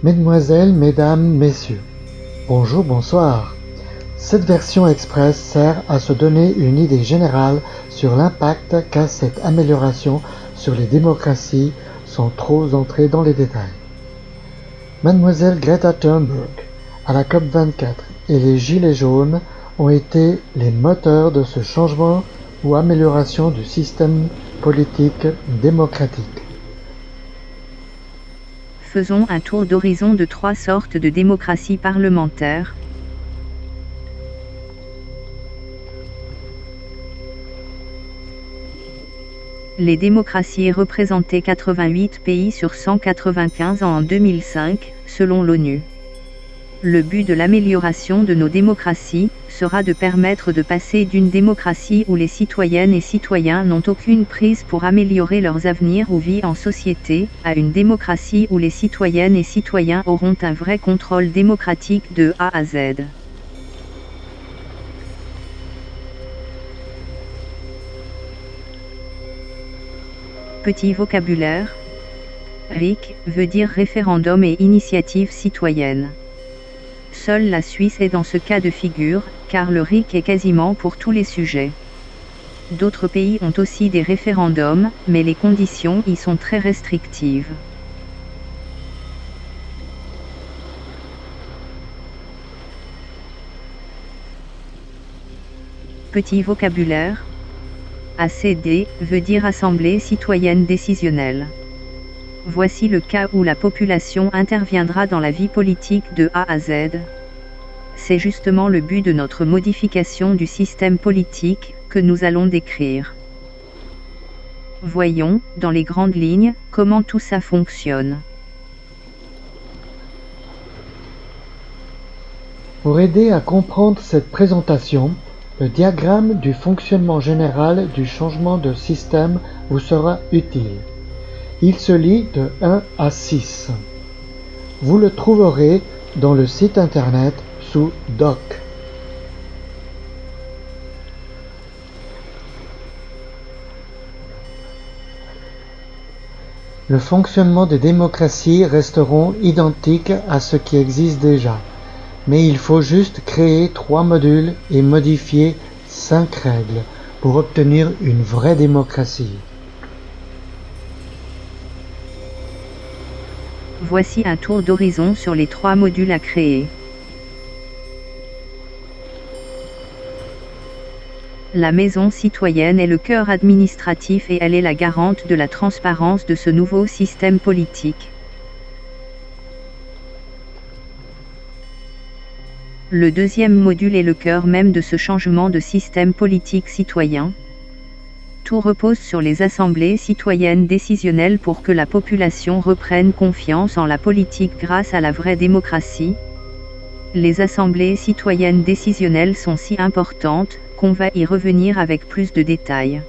Mesdemoiselles, Mesdames, Messieurs, bonjour, bonsoir. Cette version express sert à se donner une idée générale sur l'impact qu'a cette amélioration sur les démocraties sans trop entrer dans les détails. Mademoiselle Greta Thunberg, à la COP24 et les Gilets jaunes ont été les moteurs de ce changement ou amélioration du système politique démocratique. Faisons un tour d'horizon de 3 sortes de démocratie parlementaire. Les démocraties représentaient 88 pays sur 195 en 2005, selon l'ONU. Le but de l'amélioration de nos démocraties sera de permettre de passer d'une démocratie où les citoyennes et citoyens n'ont aucune prise pour améliorer leurs avenirs ou vie en société, à une démocratie où les citoyennes et citoyens auront un vrai contrôle démocratique de A à Z. Petit vocabulaire. RIC veut dire référendum et initiative citoyenne. Seule la Suisse est dans ce cas de figure, car le RIC est quasiment pour tous les sujets. D'autres pays ont aussi des référendums, mais les conditions y sont très restrictives. Petit vocabulaire. ACD veut dire Assemblée citoyenne décisionnelle. Voici le cas où la population interviendra dans la vie politique de A à Z. C'est justement le but de notre modification du système politique, que nous allons décrire. Voyons, dans les grandes lignes, comment tout ça fonctionne. Pour aider à comprendre cette présentation, le diagramme du fonctionnement général du changement de système vous sera utile. Il se lit de 1 à 6. Vous le trouverez dans le site internet sous Doc. Le fonctionnement des démocraties resteront identiques à ce qui existe déjà, mais il faut juste créer 3 modules et modifier 5 règles pour obtenir une vraie démocratie. Voici un tour d'horizon sur les 3 modules à créer. La maison citoyenne est le cœur administratif et elle est la garante de la transparence de ce nouveau système politique. Le deuxième module est le cœur même de ce changement de système politique citoyen. Tout repose sur les assemblées citoyennes décisionnelles pour que la population reprenne confiance en la politique grâce à la vraie démocratie. Les assemblées citoyennes décisionnelles sont si importantes, qu'on va y revenir avec plus de détails.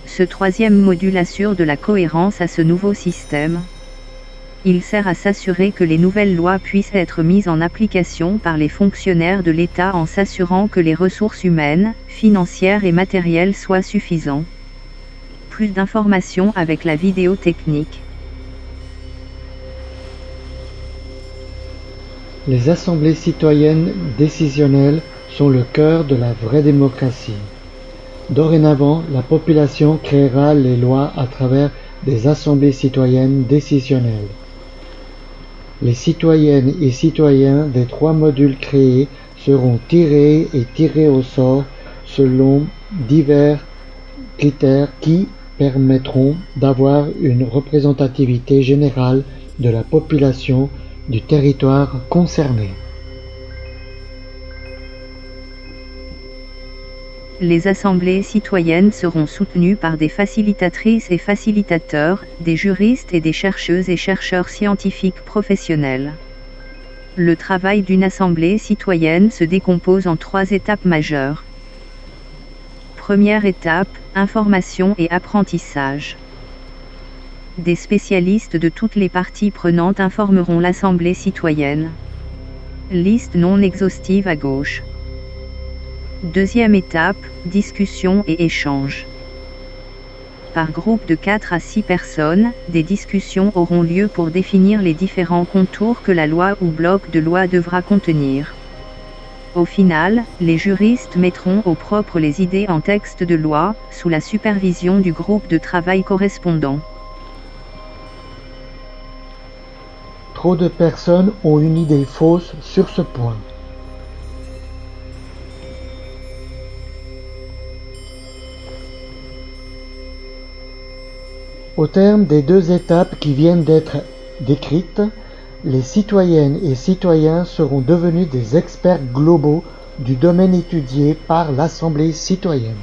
Ce troisième module assure de la cohérence à ce nouveau système. Il sert à s'assurer que les nouvelles lois puissent être mises en application par les fonctionnaires de l'État en s'assurant que les ressources humaines, financières et matérielles soient suffisantes. Plus d'informations avec la vidéo technique. Les assemblées citoyennes décisionnelles sont le cœur de la vraie démocratie. Dorénavant, la population créera les lois à travers des assemblées citoyennes décisionnelles. Les citoyennes et citoyens des 3 modules créés seront tirés et tirés au sort selon divers critères qui permettront d'avoir une représentativité générale de la population du territoire concerné. Les assemblées citoyennes seront soutenues par des facilitatrices et facilitateurs, des juristes et des chercheuses et chercheurs scientifiques professionnels. Le travail d'une assemblée citoyenne se décompose en 3 étapes majeures. Première étape, information et apprentissage. Des spécialistes de toutes les parties prenantes informeront l'assemblée citoyenne. Liste non exhaustive à gauche. Deuxième étape, discussion et échange. par groupe de 4 à 6 personnes, des discussions auront lieu pour définir les différents contours que la loi ou bloc de loi devra contenir. Au final, les juristes mettront au propre les idées en texte de loi, sous la supervision du groupe de travail correspondant. Trop de personnes ont une idée fausse sur ce point. Au terme des 2 étapes qui viennent d'être décrites, les citoyennes et citoyens seront devenus des experts globaux du domaine étudié par l'Assemblée citoyenne.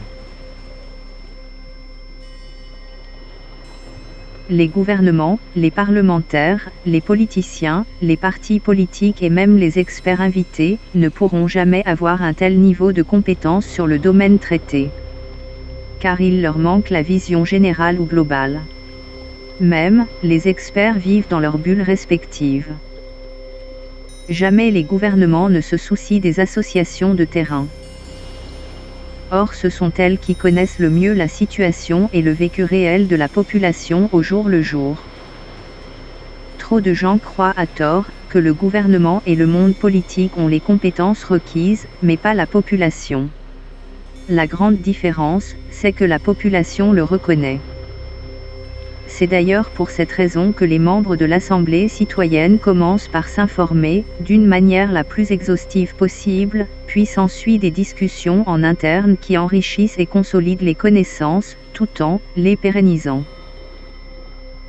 Les gouvernements, les parlementaires, les politiciens, les partis politiques et même les experts invités ne pourront jamais avoir un tel niveau de compétence sur le domaine traité. Car il leur manque la vision générale ou globale. Même, les experts vivent dans leurs bulles respectives. Jamais les gouvernements ne se soucient des associations de terrain. Or ce sont elles qui connaissent le mieux la situation et le vécu réel de la population au jour le jour. Trop de gens croient à tort que le gouvernement et le monde politique ont les compétences requises, mais pas la population. La grande différence, c'est que la population le reconnaît. C'est d'ailleurs pour cette raison que les membres de l'Assemblée citoyenne commencent par s'informer, d'une manière la plus exhaustive possible, puis s'ensuit des discussions en interne qui enrichissent et consolident les connaissances, tout en les pérennisant.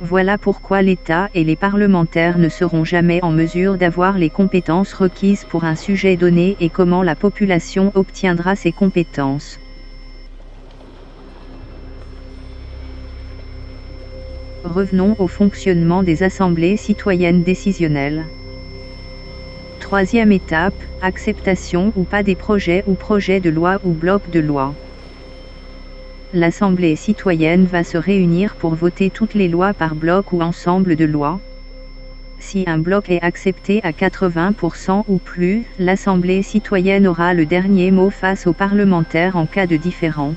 Voilà pourquoi l'État et les parlementaires ne seront jamais en mesure d'avoir les compétences requises pour un sujet donné et comment la population obtiendra ces compétences. Revenons au fonctionnement des assemblées citoyennes décisionnelles. Troisième étape, acceptation ou pas des projets ou projets de loi ou blocs de loi. L'assemblée citoyenne va se réunir pour voter toutes les lois par bloc ou ensemble de lois. Si un bloc est accepté à 80% ou plus, l'assemblée citoyenne aura le dernier mot face aux parlementaires en cas de différend.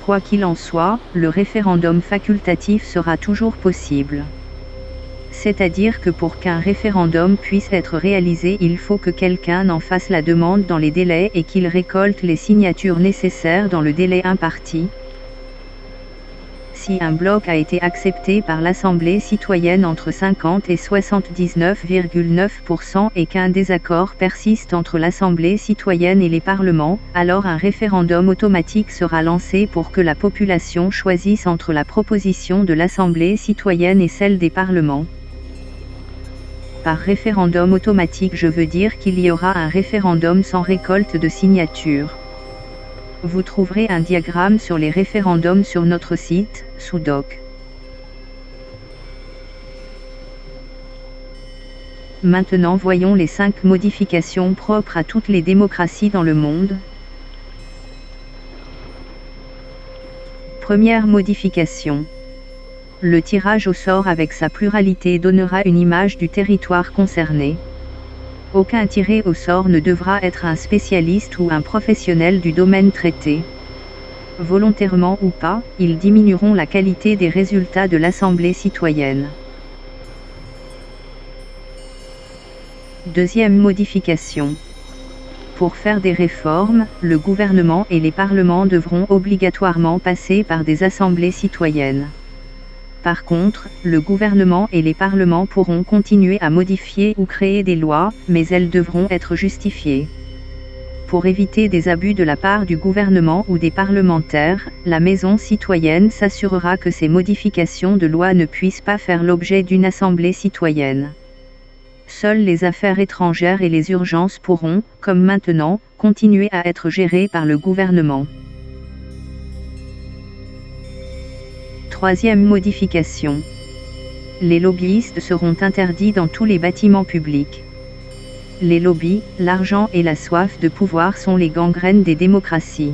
Quoi qu'il en soit, le référendum facultatif sera toujours possible. C'est-à-dire que pour qu'un référendum puisse être réalisé, il faut que quelqu'un en fasse la demande dans les délais et qu'il récolte les signatures nécessaires dans le délai imparti. Si un bloc a été accepté par l'Assemblée citoyenne entre 50 et 79,9% et qu'un désaccord persiste entre l'Assemblée citoyenne et les parlements, alors un référendum automatique sera lancé pour que la population choisisse entre la proposition de l'Assemblée citoyenne et celle des parlements. Par référendum automatique, je veux dire qu'il y aura un référendum sans récolte de signatures. Vous trouverez un diagramme sur les référendums sur notre site, sous doc. Maintenant voyons les 5 modifications propres à toutes les démocraties dans le monde. Première modification. Le tirage au sort avec sa pluralité donnera une image du territoire concerné. Aucun tiré au sort ne devra être un spécialiste ou un professionnel du domaine traité. Volontairement ou pas, ils diminueront la qualité des résultats de l'Assemblée citoyenne. Deuxième modification. Pour faire des réformes, le gouvernement et les parlements devront obligatoirement passer par des assemblées citoyennes. Par contre, le gouvernement et les parlements pourront continuer à modifier ou créer des lois, mais elles devront être justifiées. Pour éviter des abus de la part du gouvernement ou des parlementaires, la maison citoyenne s'assurera que ces modifications de loi ne puissent pas faire l'objet d'une assemblée citoyenne. Seules les affaires étrangères et les urgences pourront, comme maintenant, continuer à être gérées par le gouvernement. Troisième modification. Les lobbyistes seront interdits dans tous les bâtiments publics. Les lobbies, l'argent et la soif de pouvoir sont les gangrènes des démocraties.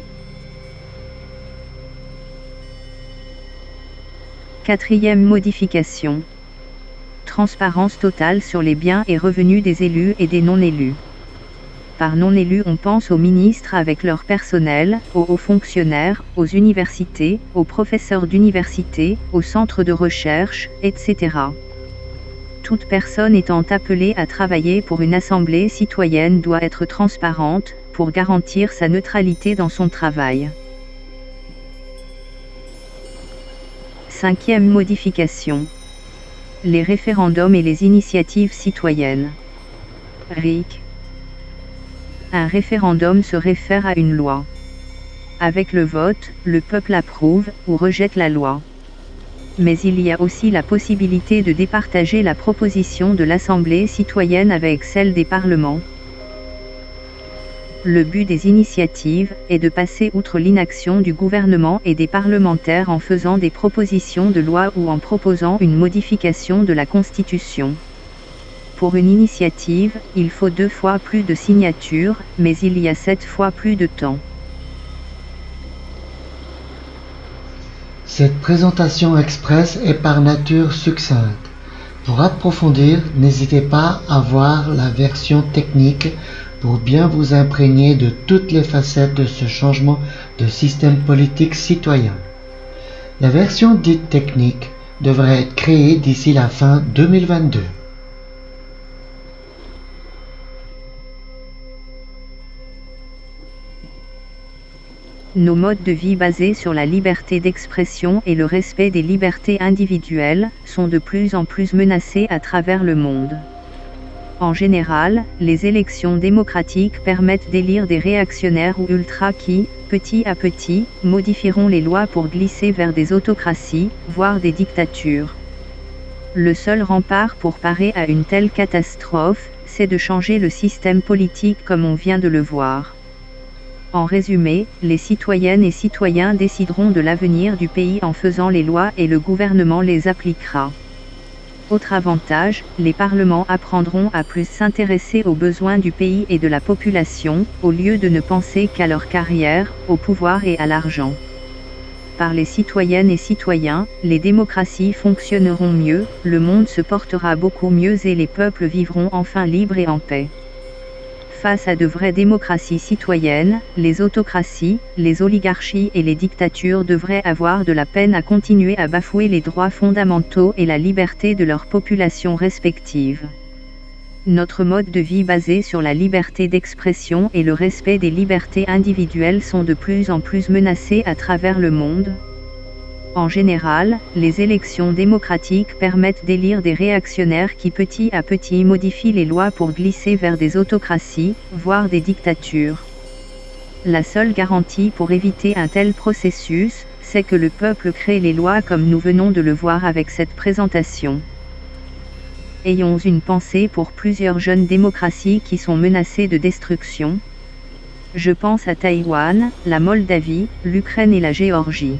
Quatrième modification. Transparence totale sur les biens et revenus des élus et des non-élus. Par non élus on pense aux ministres avec leur personnel, aux hauts fonctionnaires, aux universités, aux professeurs d'université, aux centres de recherche, etc. Toute personne étant appelée à travailler pour une assemblée citoyenne doit être transparente, pour garantir sa neutralité dans son travail. 5e modification. Les référendums et les initiatives citoyennes. RIC. Un référendum se réfère à une loi. Avec le vote, le peuple approuve ou rejette la loi. Mais il y a aussi la possibilité de départager la proposition de l'Assemblée citoyenne avec celle des parlements. Le but des initiatives est de passer outre l'inaction du gouvernement et des parlementaires en faisant des propositions de loi ou en proposant une modification de la Constitution. Pour une initiative, il faut 2 fois plus de signatures, mais il y a 7 fois plus de temps. Cette présentation express est par nature succincte. Pour approfondir, n'hésitez pas à voir la version technique pour bien vous imprégner de toutes les facettes de ce changement de système politique citoyen. La version dite technique devrait être créée d'ici la fin 2022. Nos modes de vie basés sur la liberté d'expression et le respect des libertés individuelles sont de plus en plus menacés à travers le monde. En général, les élections démocratiques permettent d'élire des réactionnaires ou ultras qui, petit à petit, modifieront les lois pour glisser vers des autocraties, voire des dictatures. Le seul rempart pour parer à une telle catastrophe, c'est de changer le système politique comme on vient de le voir. En résumé, les citoyennes et citoyens décideront de l'avenir du pays en faisant les lois et le gouvernement les appliquera. Autre avantage, les parlements apprendront à plus s'intéresser aux besoins du pays et de la population, au lieu de ne penser qu'à leur carrière, au pouvoir et à l'argent. Par les citoyennes et citoyens, les démocraties fonctionneront mieux, le monde se portera beaucoup mieux et les peuples vivront enfin libres et en paix. Face à de vraies démocraties citoyennes, les autocraties, les oligarchies et les dictatures devraient avoir de la peine à continuer à bafouer les droits fondamentaux et la liberté de leurs populations respectives. Notre mode de vie basé sur la liberté d'expression et le respect des libertés individuelles sont de plus en plus menacés à travers le monde. En général, les élections démocratiques permettent d'élire des réactionnaires qui petit à petit modifient les lois pour glisser vers des autocraties, voire des dictatures. La seule garantie pour éviter un tel processus, c'est que le peuple crée les lois comme nous venons de le voir avec cette présentation. Ayons une pensée pour plusieurs jeunes démocraties qui sont menacées de destruction. Je pense à Taïwan, la Moldavie, l'Ukraine et la Géorgie.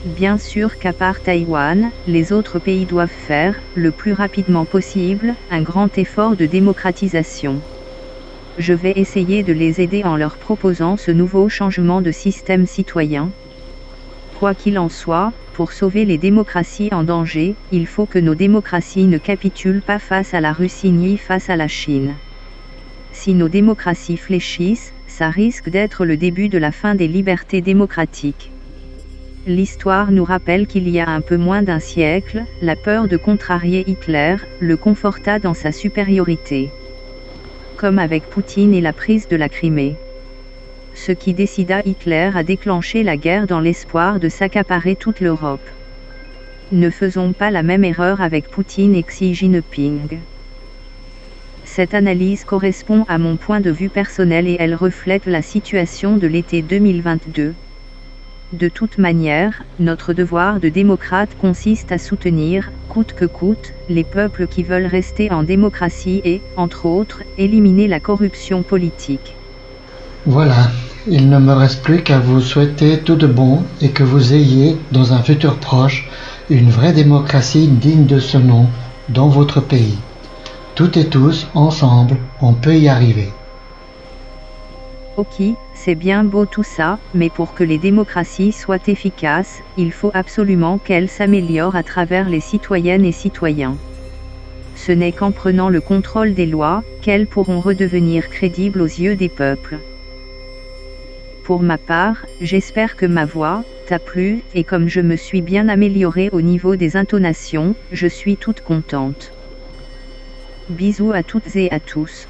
Bien sûr qu'à part Taïwan, les autres pays doivent faire, le plus rapidement possible, un grand effort de démocratisation. Je vais essayer de les aider en leur proposant ce nouveau changement de système citoyen. Quoi qu'il en soit, pour sauver les démocraties en danger, il faut que nos démocraties ne capitulent pas face à la Russie ni face à la Chine. Si nos démocraties fléchissent, ça risque d'être le début de la fin des libertés démocratiques. L'histoire nous rappelle qu'il y a un peu moins d'un siècle, la peur de contrarier Hitler le conforta dans sa supériorité. Comme avec Poutine et la prise de la Crimée. Ce qui décida Hitler à déclencher la guerre dans l'espoir de s'accaparer toute l'Europe. Ne faisons pas la même erreur avec Poutine et Xi Jinping. Cette analyse correspond à mon point de vue personnel et elle reflète la situation de l'été 2022. De toute manière, notre devoir de démocrate consiste à soutenir, coûte que coûte, les peuples qui veulent rester en démocratie et, entre autres, éliminer la corruption politique. Voilà, il ne me reste plus qu'à vous souhaiter tout de bon et que vous ayez, dans un futur proche, une vraie démocratie digne de ce nom dans votre pays. Toutes et tous, ensemble, on peut y arriver. Ok, c'est bien beau tout ça, mais pour que les démocraties soient efficaces, il faut absolument qu'elles s'améliorent à travers les citoyennes et citoyens. ce n'est qu'en prenant le contrôle des lois, qu'elles pourront redevenir crédibles aux yeux des peuples. Pour ma part, j'espère que ma voix t'a plu, et comme je me suis bien améliorée au niveau des intonations, je suis toute contente. Bisous à toutes et à tous.